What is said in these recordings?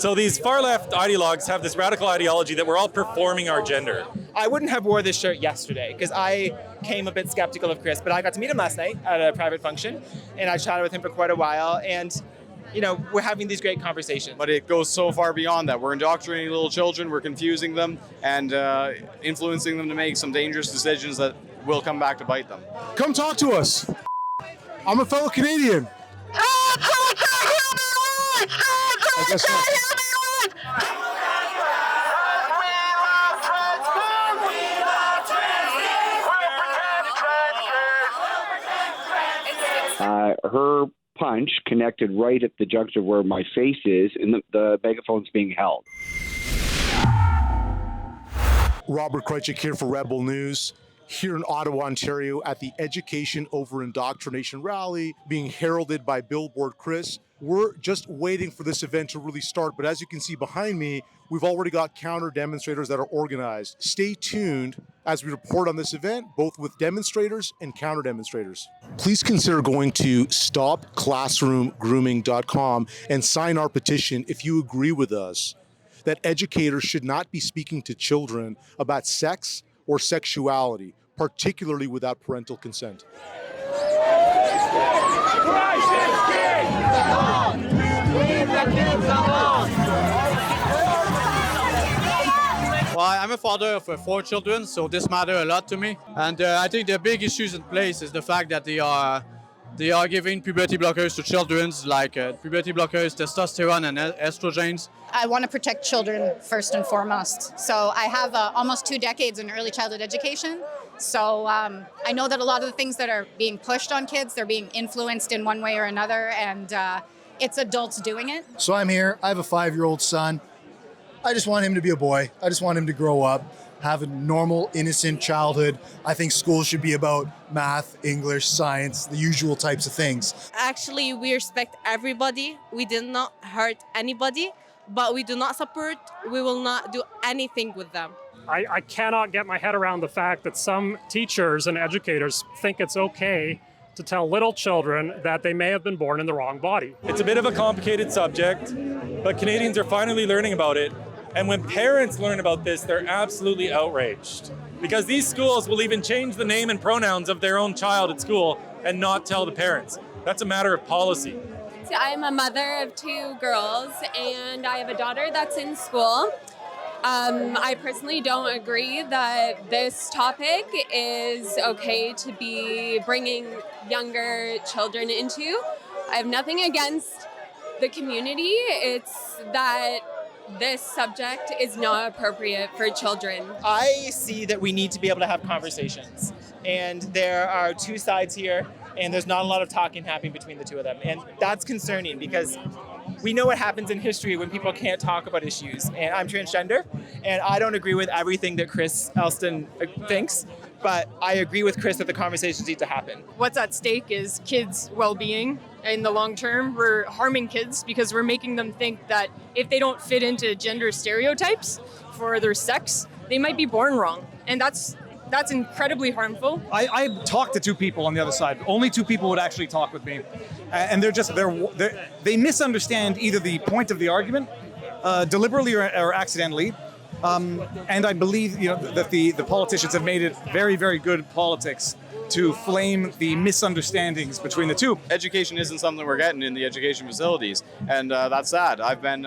So these far-left ideologues have this radical ideology that we're all performing our gender. I wouldn't have wore this shirt yesterday because I came a bit skeptical of Chris, but I got to meet him last night at a private function, and I chatted with him for quite a while, and we're having these great conversations. But it goes so far beyond that. We're indoctrinating little children, we're confusing them, and influencing them to make some dangerous decisions that will come back to bite them. Come talk to us. I'm a fellow Canadian. I guess not. Her punch connected right at the juncture where my face is, and the megaphone's being held. Robert Krejcik here for Rebel News, here in Ottawa, Ontario, at the Education Over Indoctrination rally being heralded by Billboard Chris. We're just waiting for this event to really start, but as you can see behind me, we've already got counter demonstrators that are organized. Stay tuned as we report on this event, both with demonstrators and counter demonstrators. Please consider going to stopclassroomgrooming.com and sign our petition if you agree with us that educators should not be speaking to children about sex or sexuality, particularly without parental consent. Well, I'm a father of 4 children, so this matters a lot to me. And I think the big issues in place is the fact that they are giving puberty blockers to children, like puberty blockers, testosterone, and estrogens. I want to protect children first and foremost. So I have almost 2 decades in early childhood education. So I know that a lot of the things that are being pushed on kids, they're being influenced in one way or another, and it's adults doing it. So I'm here. I have a 5-year-old son. I just want him to be a boy. I just want him to grow up, have a normal, innocent childhood. I think school should be about math, English, science, the usual types of things. Actually, we respect everybody. We did not hurt anybody, but we do not support. We will not do anything with them. I cannot get my head around the fact that some teachers and educators think it's okay to tell little children that they may have been born in the wrong body. It's a bit of a complicated subject, but Canadians are finally learning about it. And when parents learn about this, they're absolutely outraged. Because these schools will even change the name and pronouns of their own child at school and not tell the parents. That's a matter of policy. So I'm a mother of 2 girls, and I have a daughter that's in school. I personally don't agree that this topic is okay to be bringing younger children into. I have nothing against the community. It's that this subject is not appropriate for children. I see that we need to be able to have conversations. And there are 2 sides here, and there's not a lot of talking happening between the 2 of them. And that's concerning because we know what happens in history when people can't talk about issues. And I'm transgender, and I don't agree with everything that Chris Elston thinks, but I agree with Chris that the conversations need to happen. What's at stake is kids' well-being. In the long term, we're harming kids because we're making them think that if they don't fit into gender stereotypes for their sex, they might be born wrong. And that's incredibly harmful. I talked to 2 people on the other side. Only 2 people would actually talk with me. And they misunderstand either the point of the argument, deliberately or accidentally. And I believe that the politicians have made it very, very good politics to flame the misunderstandings between the 2. Education isn't something we're getting in the education facilities, and that's sad. I'm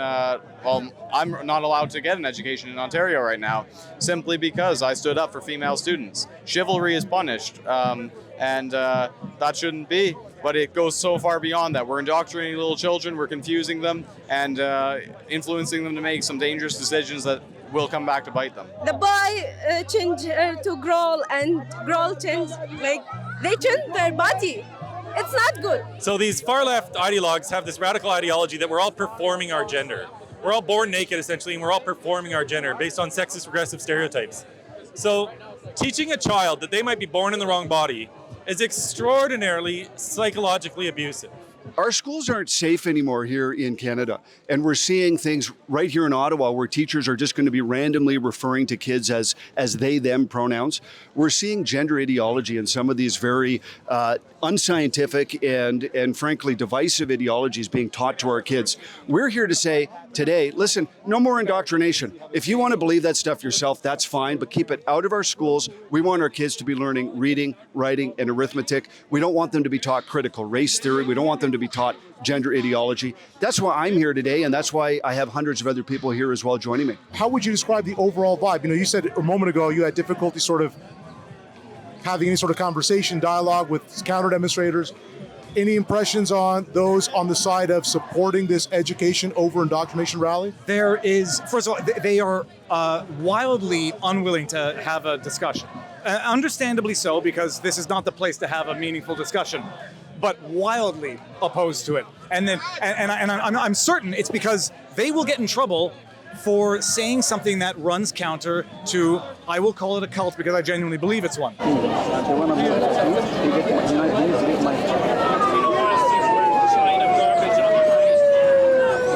not allowed to get an education in Ontario right now, simply because I stood up for female students. Chivalry is punished, and that shouldn't be, but it goes so far beyond that. We're indoctrinating little children, we're confusing them, and influencing them to make some dangerous decisions that will come back to bite them. The boy changed to girl, and girl changed, they changed their body. It's not good. So these far-left ideologues have this radical ideology that we're all performing our gender. We're all born naked, essentially, and we're all performing our gender based on sexist, regressive stereotypes. So teaching a child that they might be born in the wrong body is extraordinarily psychologically abusive. our schools aren't safe anymore here in Canada. And we're seeing things right here in Ottawa where teachers are just going to be randomly referring to kids as they, them pronouns. We're seeing gender ideology and some of these very unscientific and frankly divisive ideologies being taught to our kids. We're here to say today, listen, no more indoctrination. If you want to believe that stuff yourself, that's fine, but keep it out of our schools. We want our kids to be learning reading, writing, and arithmetic. We don't want them to be taught critical race theory. We don't want them to be taught gender ideology. That's why I'm here today, and that's why I have hundreds of other people here as well joining me. How would you describe the overall vibe? You know, you said a moment ago you had difficulty sort of having any sort of conversation, dialogue with counter demonstrators. Any impressions on those on the side of supporting this education over indoctrination rally? There is, first of all, they are wildly unwilling to have a discussion. Understandably so, because this is not the place to have a meaningful discussion, but wildly opposed to it. And then, I'm certain it's because they will get in trouble for saying something that runs counter to, I will call it a cult because I genuinely believe it's one.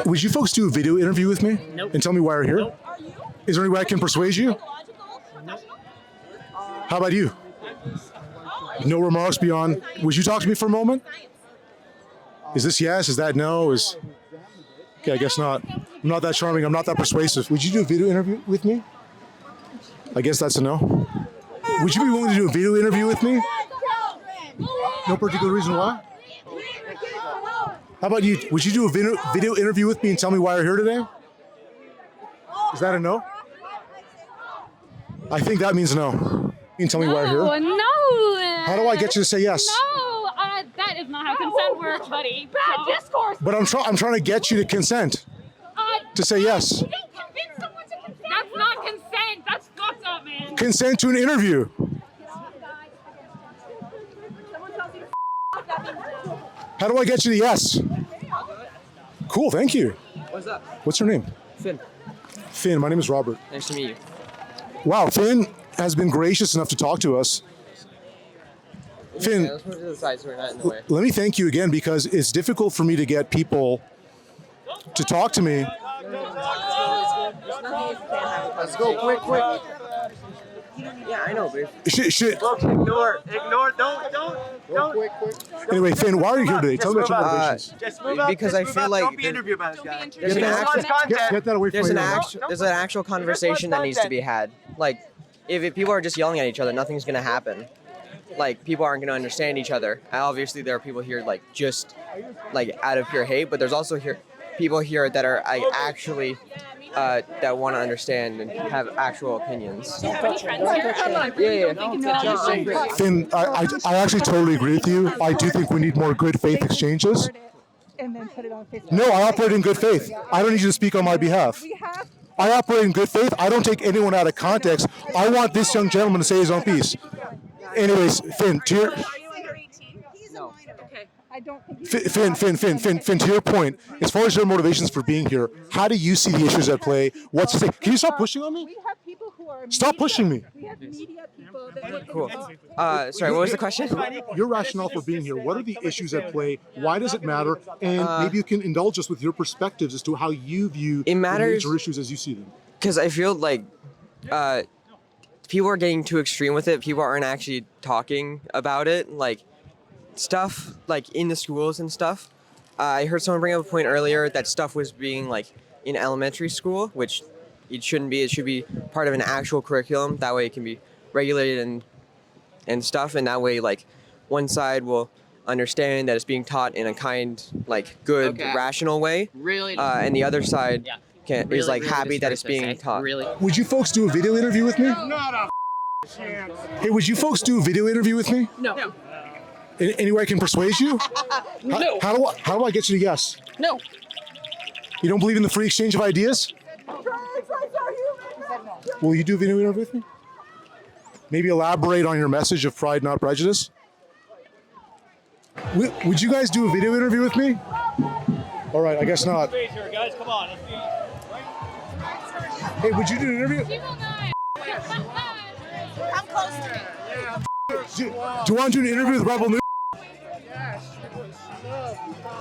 Would you folks do a video interview with me? Nope. And tell me why you're here? Nope. Is there any way I can persuade you? Nope. How about you? No remarks beyond, would you talk to me for a moment? Is this yes? Is that no? Okay, I guess not. I'm not that charming. I'm not that persuasive. Would you do a video interview with me? I guess that's a no. Would you be willing to do a video interview with me? No particular reason why? How about you? Would you do a video interview with me and tell me why you're here today? Is that a no? I think that means no. You can tell me why you're here? No. How do I get you to say yes? No, that is not how consent works, buddy. Bad discourse. But I'm trying to get you to consent. To say yes. You don't convince someone to consent. That's not consent. That's fucked up, man. Consent to an interview. How do I get you to yes? Cool, thank you. What's up? What's your name? Finn. Finn, my name is Robert. Nice to meet you. Wow, Finn has been gracious enough to talk to us. Finn, let's move to the side so we're not in the way. let me thank you again because it's difficult for me to get people to talk to me. Let's go quick. Yeah, I know, but Shit. Ignore, don't. Anyway, Finn, why are you here today? Tell me about your motivations. Just move up. Because I feel like Get that away from me. There's an actual conversation that needs to be had. Like, if people are just yelling at each other, nothing's gonna happen. Like, people aren't gonna understand each other. Obviously, there are people here like just like out of pure hate, but there's also people here that are actually that want to understand and have actual opinions. Finn, I actually totally agree with you. I do think we need more good faith exchanges. No, I operate in good faith. I don't need you to speak on my behalf. I operate in good faith. I don't take anyone out of context. I want this young gentleman to say his own piece. Anyways, Finn, to your... Finn, to your point, as far as your motivations for being here, how do you see the issues at play? What's the thing? Can you stop pushing on me? Stop pushing me. Cool. Sorry, what was the question? Your rationale for being here. What are the issues at play? Why does it matter? And maybe you can indulge us with your perspectives as to how you view the major issues as you see them. Because I feel like people are getting too extreme with it. People aren't actually talking about it. Like, stuff like in the schools and stuff. I heard someone bring up a point earlier that stuff was being like in elementary school, which it shouldn't be. It should be part of an actual curriculum. That way it can be regulated and stuff. And that way, like, one side will understand that it's being taught in a kind, like, good, rational way. Really? And the other side is like happy that it's being taught. Really? Would you folks do a video interview with me? Not a chance. Hey, would you folks do a video interview with me? No. Any way I can persuade you? No. How do I get you to yes? No. You don't believe in the free exchange of ideas? Will you do a video interview with me? Maybe elaborate on your message of pride, not prejudice? Would you guys do a video interview with me? All right, I guess not. Guys, come on. Hey, would you do an interview? Come close to me. Do you want to do an interview with Rebel News?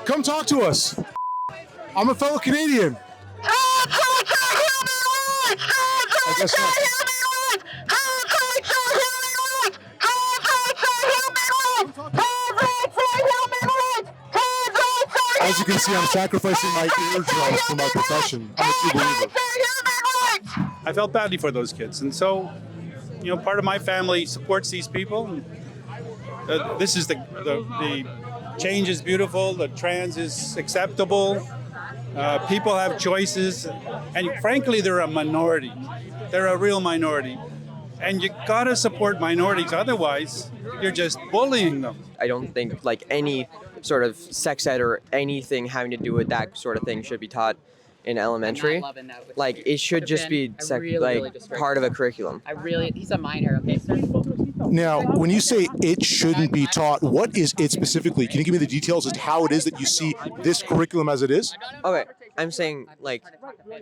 Come talk to us. I'm a fellow Canadian. I guess not. As you can see, I'm sacrificing my eardrums for my profession. I'm a true believer. I felt badly for those kids, and so, part of my family supports these people. This is the change is beautiful. The trans is acceptable. People have choices, and frankly, they're a minority. They're a real minority, and you gotta support minorities. Otherwise, you're just bullying them. I don't think like any sort of sex ed or anything having to do with that sort of thing should be taught in elementary. Like it should just be part of a curriculum. He's a minor, okay, sir? Now, when you say it shouldn't be taught, what is it specifically? Can you give me the details as to how it is that you see this curriculum as it is? Okay, I'm saying like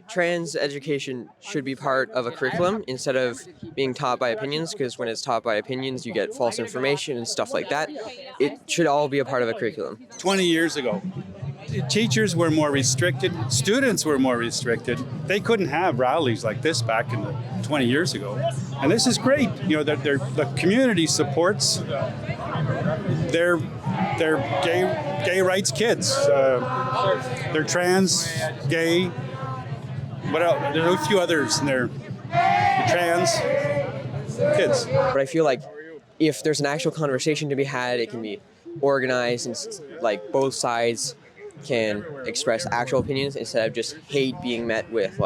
trans education should be part of a curriculum instead of being taught by opinions, because when it's taught by opinions, you get false information and stuff like that. It should all be a part of a curriculum. 20 years ago, teachers were more restricted, students were more restricted. They couldn't have rallies like this back in 20 years ago. And this is great. The community supports their gay rights kids. They're trans, gay, what else? There are a few others in there. Trans kids. But I feel like if there's an actual conversation to be had, it can be organized and like both sides can express actual opinions instead of just hate being met with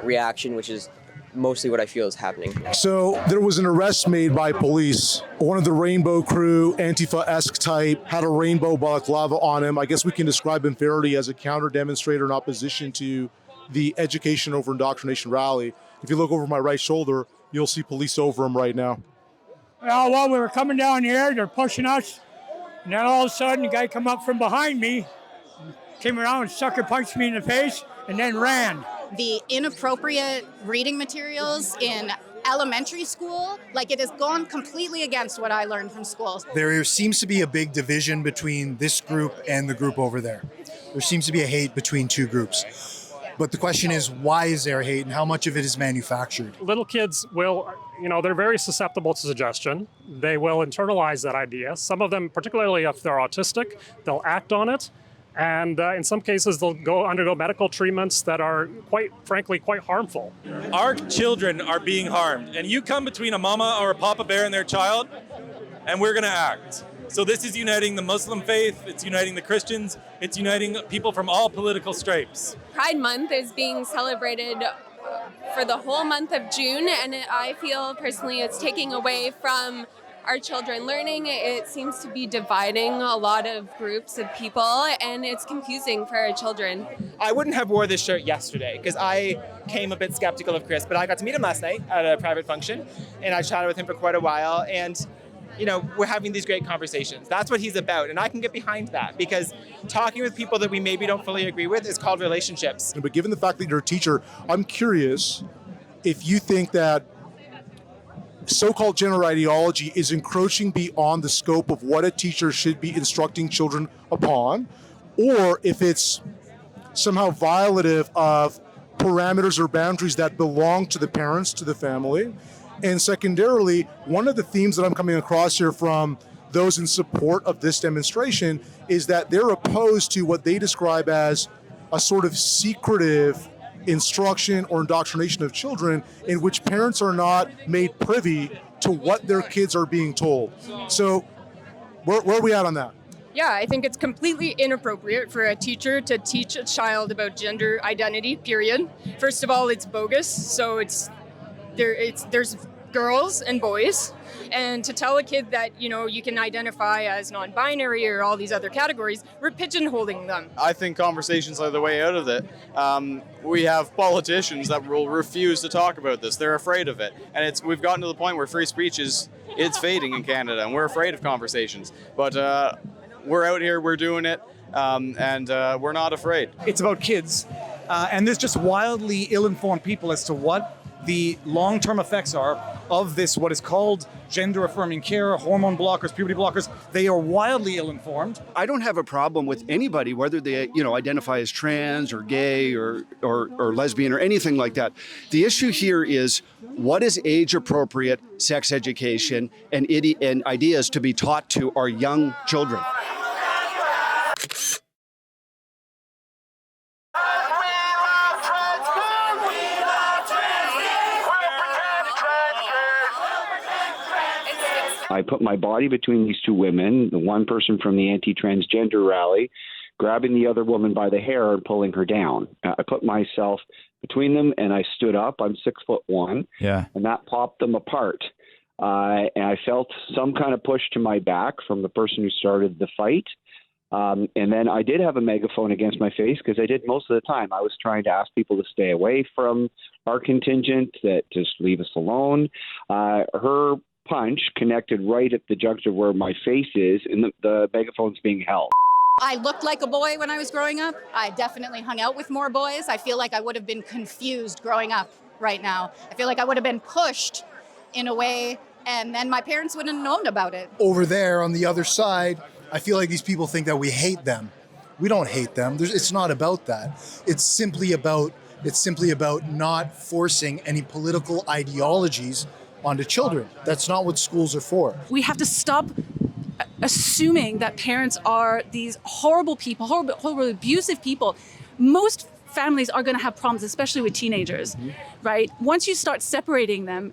reaction, which is mostly what I feel is happening. So there was an arrest made by police. One of the Rainbow Crew, Antifa-esque type, had a rainbow balaclava on him. I guess we can describe him fairly as a counter-demonstrator in opposition to the Education Over Indoctrination rally. If you look over my right shoulder, you'll see police over him right now. Well, we were coming down here, they're pushing us, and then all of a sudden, a guy come up from behind me, came around and sucker punched me in the face, and then ran. The inappropriate reading materials in elementary school, it has gone completely against what I learned from school. There seems to be a big division between this group and the group over there. There seems to be a hate between two groups. But the question is, why is there hate and how much of it is manufactured? Little kids will, they're very susceptible to suggestion. They will internalize that idea. Some of them, particularly if they're autistic, they'll act on it. And in some cases, they'll undergo medical treatments that are, quite frankly, quite harmful. Our children are being harmed. And you come between a mama or a papa bear and their child, and we're going to act. So this is uniting the Muslim faith, it's uniting the Christians, it's uniting people from all political stripes. Pride Month is being celebrated for the whole month of June, and I feel personally it's taking away from our children learning. It seems to be dividing a lot of groups of people, and it's confusing for our children. I wouldn't have wore this shirt yesterday because I came a bit skeptical of Chris, but I got to meet him last night at a private function, and I chatted with him for quite a while, and we're having these great conversations. That's what he's about, and I can get behind that because talking with people that we maybe don't fully agree with is called relationships. But given the fact that you're a teacher, I'm curious if you think that so-called gender ideology is encroaching beyond the scope of what a teacher should be instructing children upon, or if it's somehow violative of parameters or boundaries that belong to the parents, to the family. And secondarily, one of the themes that I'm coming across here from those in support of this demonstration is that they're opposed to what they describe as a sort of secretive instruction or indoctrination of children in which parents are not made privy to what their kids are being told. So where are we at on that? Yeah, I think it's completely inappropriate for a teacher to teach a child about gender identity, period. First of all, it's bogus. So there's girls and boys. And to tell a kid that, you can identify as non-binary or all these other categories, we're pigeonholing them. I think conversations are the way out of it. We have politicians that will refuse to talk about this. They're afraid of it. And we've gotten to the point where free speech it's fading in Canada, and we're afraid of conversations. But we're out here, we're doing it, and we're not afraid. It's about kids, and there's just wildly ill-informed people as to what the long-term effects are of this, what is called gender affirming care, hormone blockers, puberty blockers. They are wildly ill-informed. I don't have a problem with anybody, whether they, identify as trans or gay or lesbian or anything like that. The issue here is what is age-appropriate sex education and ideas to be taught to our young children. I put my body between these two women, the one person from the anti-transgender rally, grabbing the other woman by the hair and pulling her down. I put myself between them and I stood up. I'm 6'1", and that popped them apart. And I felt some kind of push to my back from the person who started the fight. And then I did have a megaphone against my face because I did most of the time. I was trying to ask people to stay away from our contingent, that just leave us alone. Her punch connected right at the juncture where my face is, and the megaphone's being held. I looked like a boy when I was growing up. I definitely hung out with more boys. I feel like I would have been confused growing up right now. I feel like I would have been pushed in a way, and then my parents wouldn't have known about it. Over there on the other side, I feel like these people think that we hate them. We don't hate them. It's not about that. It's simply about not forcing any political ideologies onto children. That's not what schools are for. We have to stop assuming that parents are these horrible people, horrible abusive people. Most families are going to have problems, especially with teenagers, right? Once you start separating them,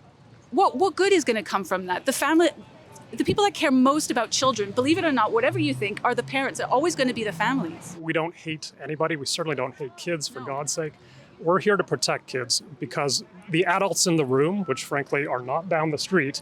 what good is going to come from that? The people that care most about children, believe it or not, whatever you think, are the parents. They're always going to be the families. We don't hate anybody. We certainly don't hate kids, for God's sake. We're here to protect kids because the adults in the room, which frankly are not down the street,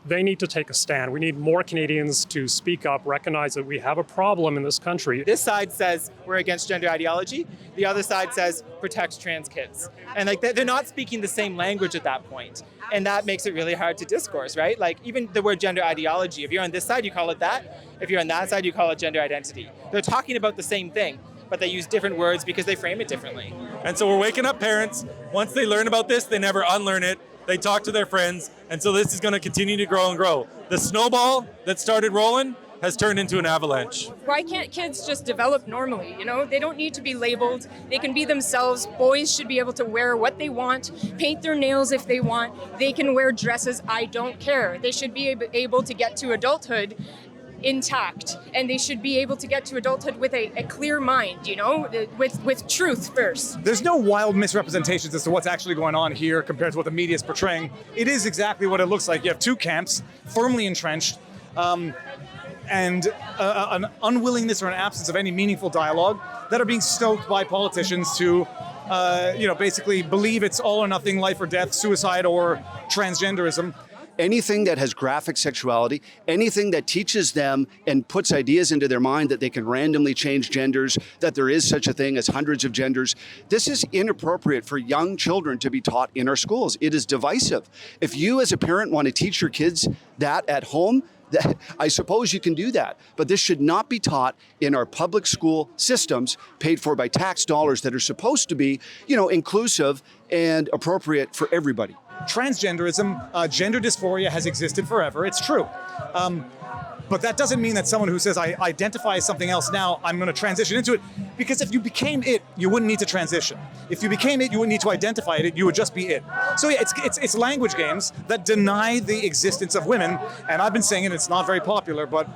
they need to take a stand. We need more Canadians to speak up, recognize that we have a problem in this country. This side says we're against gender ideology. The other side says protect trans kids. And they're not speaking the same language at that point. And that makes it really hard to discourse, right? Like even the word gender ideology, if you're on this side, you call it that. If you're on that side, you call it gender identity. They're talking about the same thing, but they use different words because they frame it differently. And so we're waking up parents. Once they learn about this, they never unlearn it. They talk to their friends. And so this is going to continue to grow and grow. The snowball that started rolling has turned into an avalanche. Why can't kids just develop normally? They don't need to be labeled. They can be themselves. Boys should be able to wear what they want, paint their nails if they want. They can wear dresses. I don't care. They should be able to get to adulthood intact, and they should be able to get to adulthood with a clear mind, with truth first. There's no wild misrepresentations as to what's actually going on here compared to what the media is portraying. It is exactly what it looks like. You have two camps, firmly entrenched, and an unwillingness or an absence of any meaningful dialogue that are being stoked by politicians to basically believe it's all or nothing, life or death, suicide or transgenderism. Anything that has graphic sexuality, anything that teaches them and puts ideas into their mind that they can randomly change genders, that there is such a thing as hundreds of genders, this is inappropriate for young children to be taught in our schools. It is divisive. If you as a parent want to teach your kids that at home, I suppose you can do that, but this should not be taught in our public school systems paid for by tax dollars that are supposed to be, inclusive and appropriate for everybody. Transgenderism, gender dysphoria has existed forever. It's true. But that doesn't mean that someone who says, I identify as something else now, I'm going to transition into it. Because if you became it, you wouldn't need to transition. If you became it, you wouldn't need to identify it, you would just be it. So yeah, it's language games that deny the existence of women. And I've been saying it, it's not very popular, but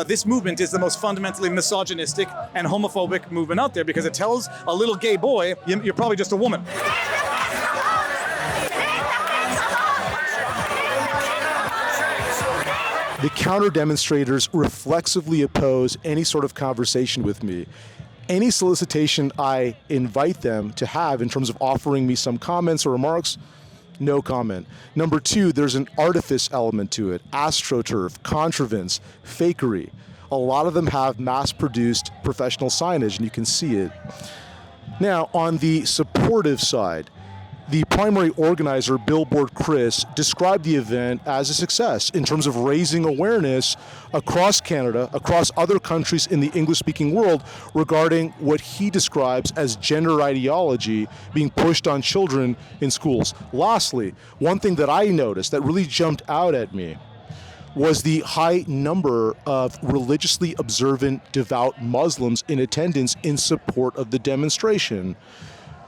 this movement is the most fundamentally misogynistic and homophobic movement out there because it tells a little gay boy, you're probably just a woman. The counter-demonstrators reflexively oppose any sort of conversation with me. Any solicitation I invite them to have in terms of offering me some comments or remarks, no comment. Number two, there's an artifice element to it. AstroTurf, contrivance, fakery. A lot of them have mass-produced professional signage, and you can see it. Now, on the supportive side, The primary organizer, Billboard Chris, described the event as a success in terms of raising awareness across Canada, across other countries in the English-speaking world, regarding what he describes as gender ideology being pushed on children in schools. Lastly, one thing that I noticed that really jumped out at me was the high number of religiously observant, devout Muslims in attendance in support of the demonstration.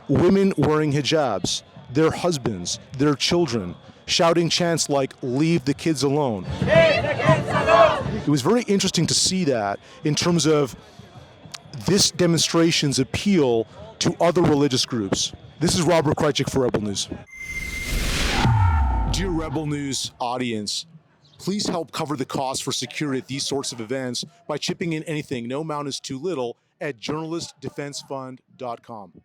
Women wearing hijabs, their husbands, their children, shouting chants like, "Leave the kids alone." It was very interesting to see that in terms of this demonstration's appeal to other religious groups. This is Robert Krajcik for Rebel News. Dear Rebel News audience, please help cover the cost for security at these sorts of events by chipping in anything, no amount is too little, at journalistdefensefund.com.